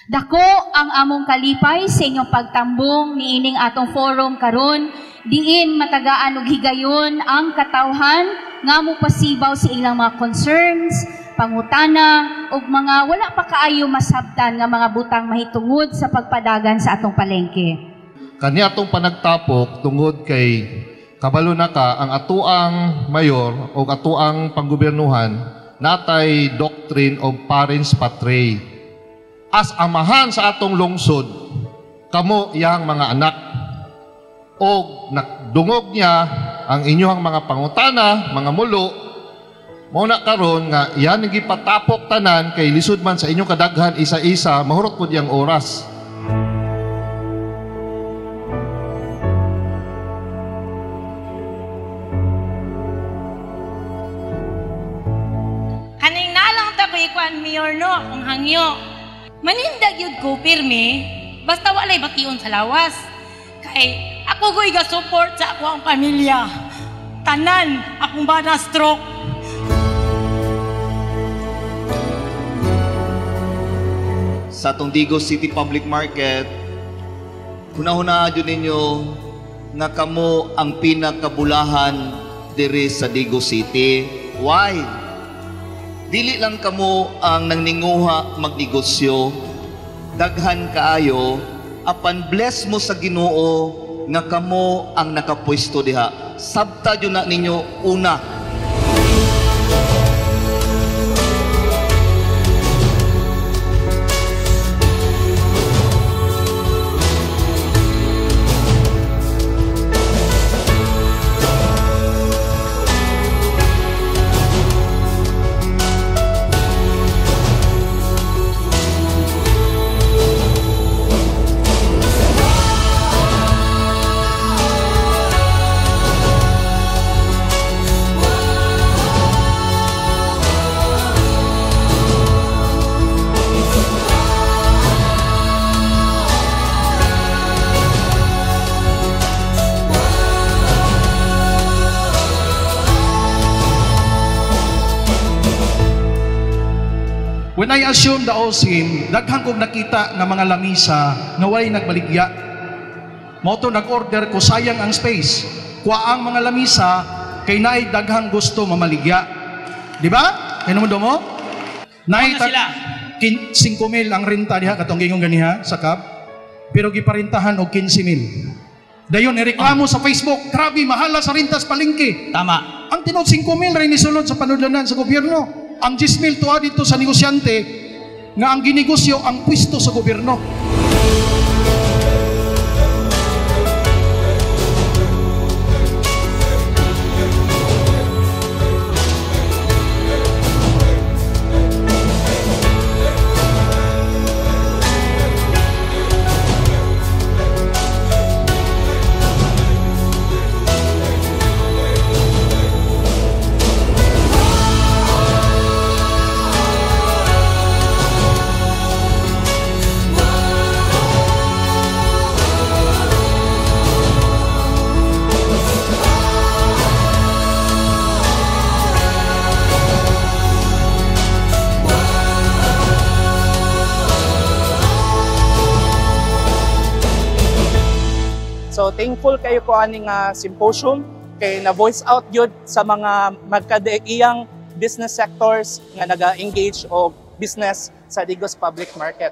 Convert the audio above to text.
Dako ang among kalipay sa inyong pagtambong niining atong forum karon, diin matagaan ug higayon ang katawhan nga mopasibaw sa ilang mga concerns, pangutana ug mga wala pa kaayo masabtan nga mga butang mahitungod sa pagpadagan sa atong palengke. Kani atong panagtapok tungod kay kabalo na ka ang atuang mayor o atuang panggobernuhan natay doctrine of parens patriae. As amahan sa atong lungsod, kamo iyang mga anak. O nakdungog niya ang inyong mga pangutana, mga mulo, muna karon nga iyan gipatapok tanan kay lisod man sa inyong kadaghan isa-isa, mahurot po diyang oras. Haning nalang ta ko ikuan mayor no, ang hangyo. Manindag yun ko, pirmi, basta walay bation sa lawas. Kay ako ko'y ga-support sa ako ang pamilya. Tanan, akong ba na stroke. Sa atong Digos City Public Market, hunahuna dyan ninyo nga kamo ang pinakabulahan diri sa Digos City. Why? Dili lang kamo ang nangninguha magnegosyo, daghan kaayo, apan bless mo sa Ginoo nga kamo ang nakapwesto diha. Sabta yun na ninyo una. When I assume the OSIM, daghang kong nakita nga mga lamisa nga walay nagbaligya. Moto nag-order ko, sayang ang space. Kuwaang mga lamisa kay naay daghang gusto mamaligya. Di ba? Kaya naman mo? Naay sila. 5,000 ang renta diha katong gingong ganiha sa CAB. Pero giparintahan og 15,000. Dayon ireklamo sa Facebook, grabe mahala sa rentas palengke. Tama. Ang tinod 5,000 rin nisulod sa panudlanan sa gobyerno. Ang 10,000 tuwa dito sa negosyante nga ang ginegosyo ang pwesto sa gobyerno. So thankful kayo ko aning symposium kay na voice out yun sa mga magkadaiyang business sectors nga naga-engage o business sa Digos Public Market.